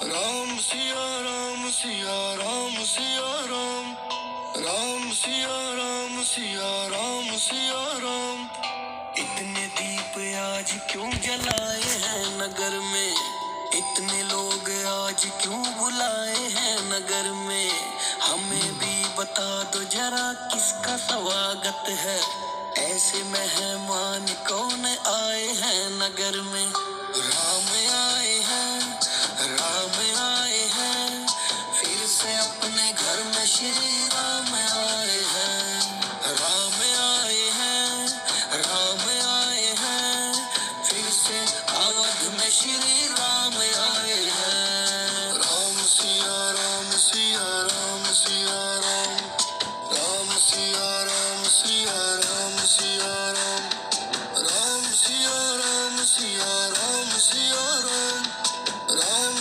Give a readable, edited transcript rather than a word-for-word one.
राम सिया राम सिया राम सिया राम। राम सिया राम सिया राम सिया राम। इतने दीप आज क्यों जलाए हैं नगर में, इतने लोग आज क्यों बुलाए हैं नगर में। हमें भी बता दो जरा किसका स्वागत है, ऐसे मेहमान कौन आए हैं नगर में।